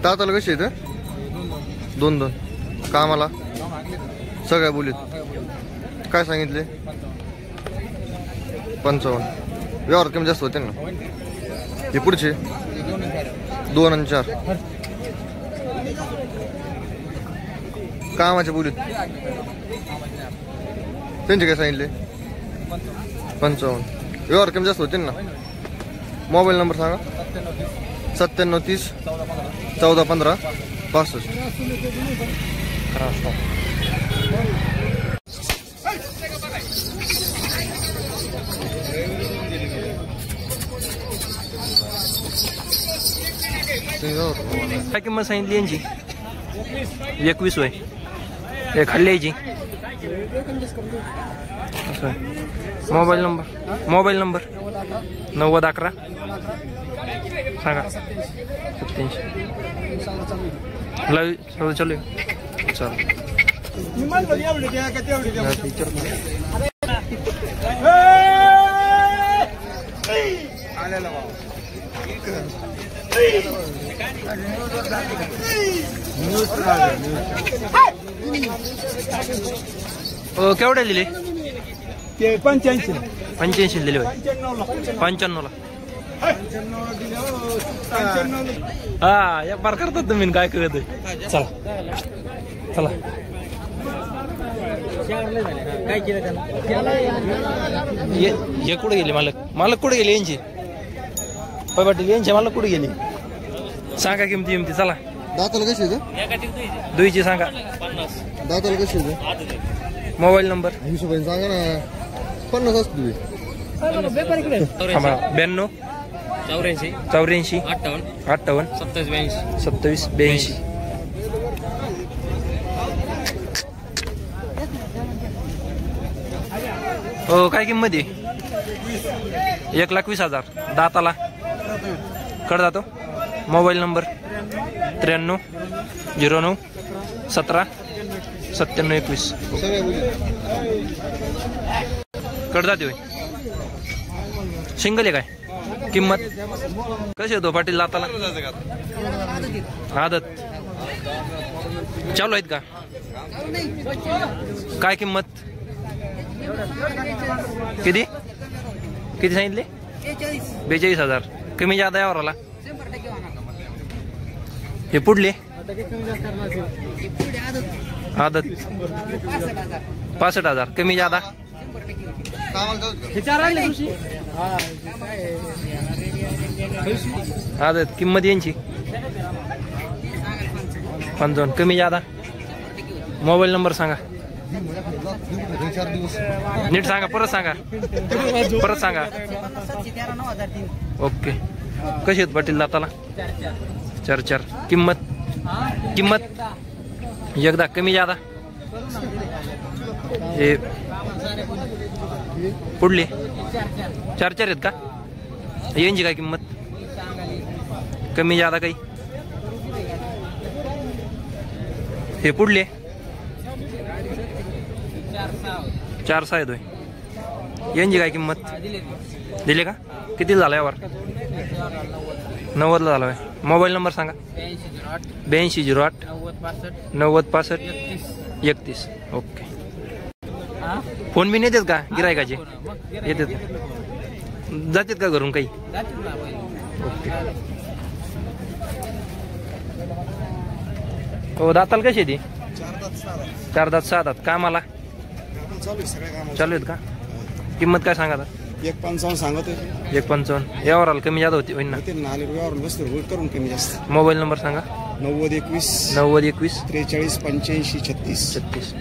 दाताला कशी येतं? दोन दोन कामाला सगळ्या बोलीत काय सांगितले? 55. व्यवहार कमी जास्त होते ना. हे पुढचे 2 आणि 4 कामाच्या बोलीत त्यांचे काय सांगितले? 55. व्यवहार कमी जास्त होते ना. मोबाईल नंबर सांगा. 97 30 14 15 65. काय किंमत सांगितली यांची? 21 वय. हे खाल्ली यायची. मोबाईल नंबर 90 11 सांगा. 87 लाईव्ह चालू आहे. चल केवढे दिले? 85 दिले. 95 ला. हा एक बार करतात तुम्ही काय कळत. चला चला काय केलं त्याला? हे कुठे गेले? मालक कुठे गेले यांची? पाटील यांचे मालक कुठे गेले? सांगा किमती. चला दाताला कशी येतं? दुईची सांगा. दाताला कशी येतं? मोबाईल नंबर हिशोबाने सांगा ना. 50 असतो तुम्ही. 92 84 58 27 82. हो काय किंमत आहे? 1,20,000. दाताला कड जातो. Mobile number 93 09 17 97 21. कड जाते होय. सिंगल आहे काय? किंमत कशी होतो पाटील दाताला? आदत चालू आहेत का? काय किंमत? किती सांगितले? 42,000. कमी जादा यावर आला. हे पुढले आदत 65,000. कमी जादा आदत. किंमत यांची 55. कमी जादा. मोबाईल नंबर सांगा. नीट सांगा. परत सांगा. ओके. कशी आहेत पाटील दाताला? 4. किंमत एकदा कमी जादा. हे पुढले 4 आहेत का? यांची काय किंमत? कमी जादा काही? हे पुढले 4 आहेत होय. यांची काय किंमत? दिले का? किती झाला यावर? 90 ला झाला. मोबाईल नंबर सांगा. 82 08 90 65 31. ओके. फोन बी नेतात का गिरायकाचे? येतात. जातात का घरून काही? ओके. हो दाताल कशी ती? 4 दात 6 दात. कामाला चालू आहेत का? किंमत काय सांगा? 1.55 सांगत 1.55. यावर आलं कमी जादा होती होईल ना? करून कमी जास्त. मोबाईल नंबर सांगा. 9021 9021 43 85 36. 36.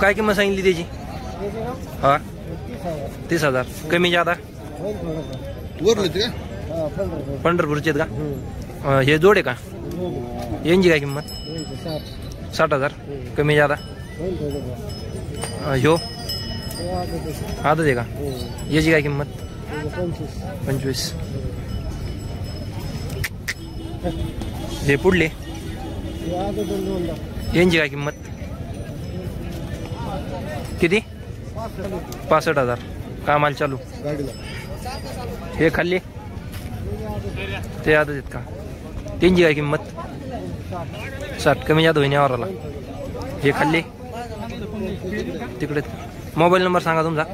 काय किंमत सांगितली त्याची? हा 30,000. कमी जादा? पंढरपूरचे आहेत का? हे जोड आहे का? यांची काय किंमत? 60,000. कमी जादा? ह्यो आदत आहे का? याची काय किंमत? 25. हे पुढले यांची काय किंमत? किती? 65,000. कामाला चालू. हे खाल्ले ते आदत आहेत का? त्यांची काय किंमत? 60. कमी जादा होईन यावराला. हे खाल्ले तिकडे. मोबाईल नंबर सांगा तुमचा.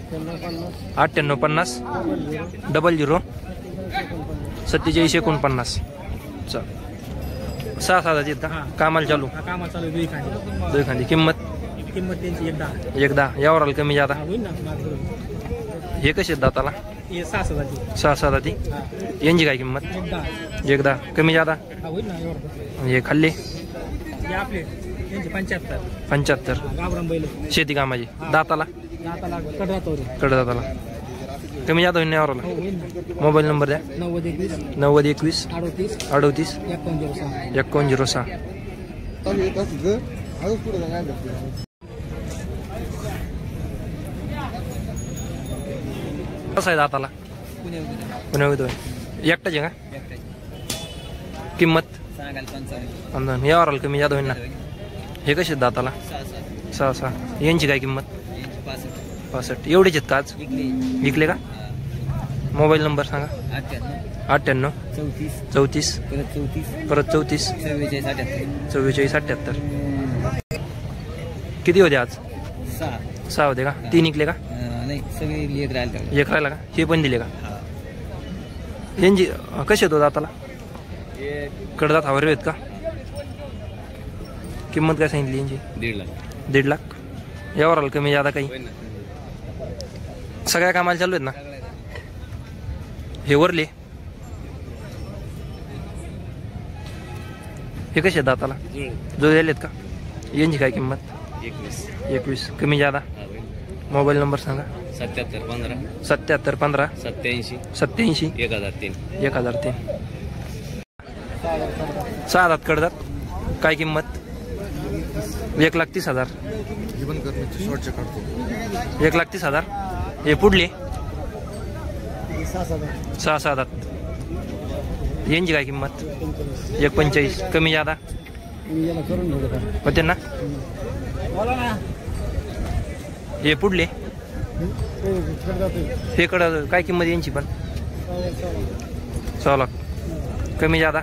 9850 00 47 49. 6 7 आहेत का? कामाला चालू. दोन खांदी. किंमत त्यांची 1.10. यावर कमी जादा? हे कसे आहेत दाताला? 6 7 यांची काय किंमत? 1.10. कमी जादा? हे खाल्ले 75. शेती कामाची. दाताला? कडदाताला. कमी जादा होईल यावर. मोबाईल नंबर द्या. 9021 38 5106. कसा आहे दाताला? पुण्या एकटाच आहे का? किंमत? यावर कमी जादा होईल ना? हे कसे आहेत दाताला? 6 6. यांची काय किंमत? 65. एवढेच आहेत का आज? विकले का? मोबाईल नंबर सांगा. 98 34 परत 34 44 78. किती होते आज? 6 होते का? 3 विकले का? एक राहिला का? हे पण दिले का? यांची कसे होतो दाताला? कडदात हवरे आहेत का? किंमत काय सांगितली यांची? 1.5 लाख. यावर आलं कमी जादा काही? सगळ्या कामाला चालू आहेत ना? हे वरले हे कसे आहेत दाताला? जो दिलेत का? यांची काय किंमत? 21. कमी जादा? मोबाईल नंबर सांगा. 77 15 87 1003. 6 दात कडदात. काय किंमत? 1,30,000. 1,30,000. हे पुढले 6 6 दात. यांची काय किंमत? 1.45. कमी जादा होते ना? हे पुढले हे कडं काय किंमत यांची पण? 6 लाख. कमी जादा?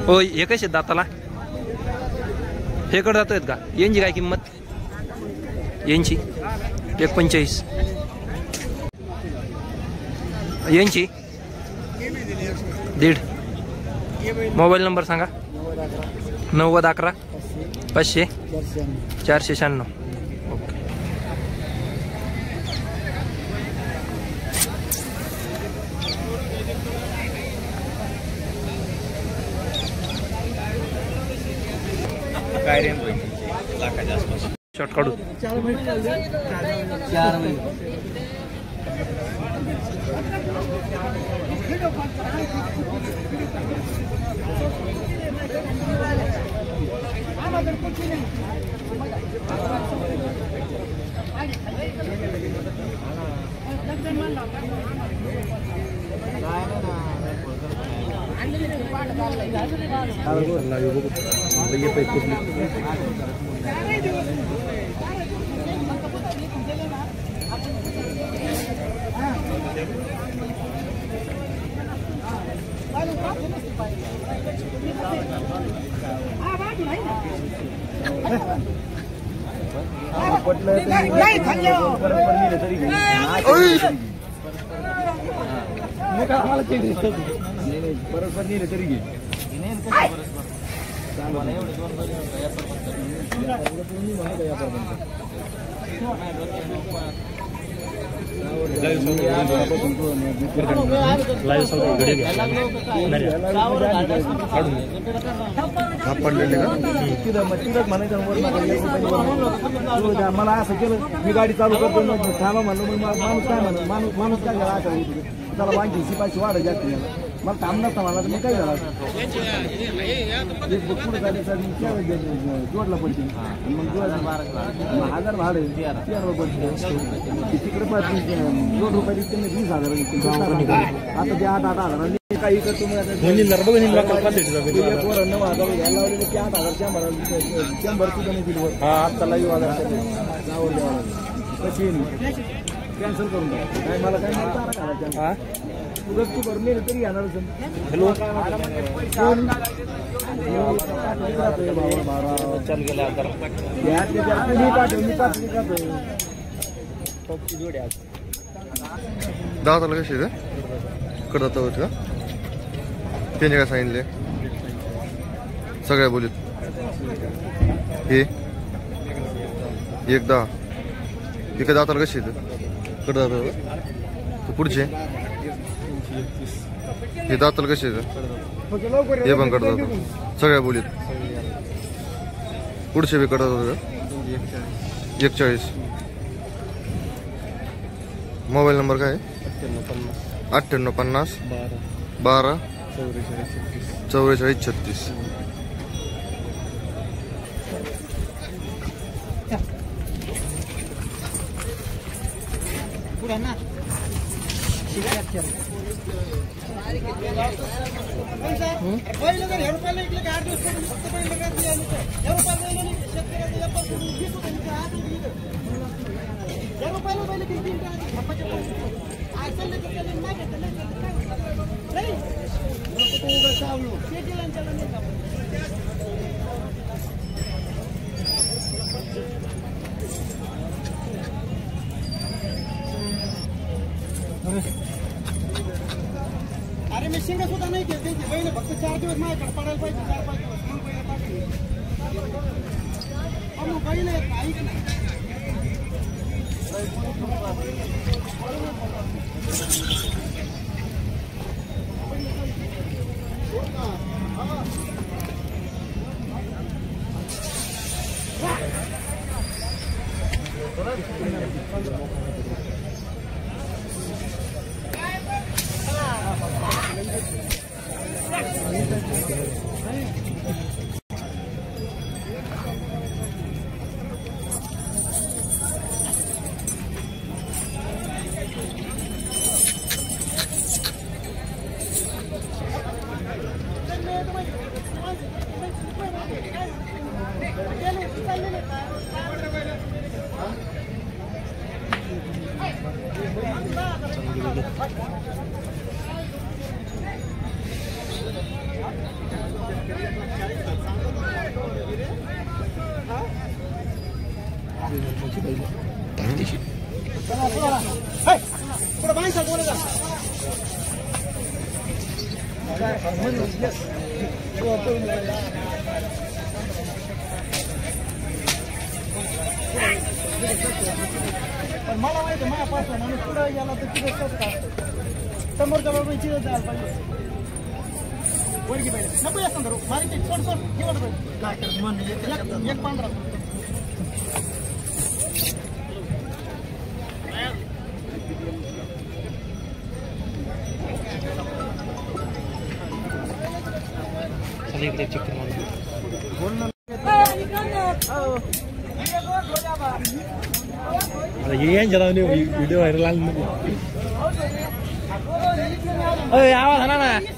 हो हे कसे दाताला? हे कडं जात आहेत का? यांची काय किंमत? यांची 1.45. यांची 1.5. मोबाईल नंबर सांगा. 90 11 500 496. ओके. काय रेंज होईल? लाखाच्या आसपास. शॉर्ट काढू. 4 महिने. ये परत नेले तरी घे पडलेले का मला असं केलं मी गाडी चालू करतो थांबा म्हणलं मग माणूस काय म्हणलं माणूस काय झाला आता त्याला वांगी शिपायची वाढ जाते मला थांब नसता मला तर मी काय झाला पुढे जोडला पडते मग 1000 भाडे 13 पडते तिकडे 2 रुपये त्यांनी 20,000 आता ते 8,000 काही करतो मग 9,000 घ्यायला लावलेले ते 8,000 100 सुद्धा नाही दिलं आता लाईव्ह कॅन्सल करून द्या काय मला काय तू करून नेलं तरी येणार हॅलो चाल गेला दाताला कशी कडत होत का त्याने काय सांगितले सगळ्या बोलीत हे 1-10 एका दाताला कशी कडत पुढचे हे दाताला कसे हे पण कडत सगळ्या बोलीत पुढचे बी कडत होत 41 मोबाईल नंबर काय 9850 12 44 36 अरे मी शिंग सुद्धा नाही घेते पहिले फक्त 4 दिवस माझ्याकडे पडायला पाहिजे 4-5 दिवस मग पहिले टाकले मग पहिले ऐक ना पण मला माहिती आहे माझ्यापासून आणि पुढे गेला तर तिथे समोरच्या बाबा चिरत जायला पाहिजे वरगी पाहिजे नको या संदर्भ मारी ते सोड सोड घेऊन पाहिजे एक 15 चक्कर व्हिडिओ व्हायरल आवाज ना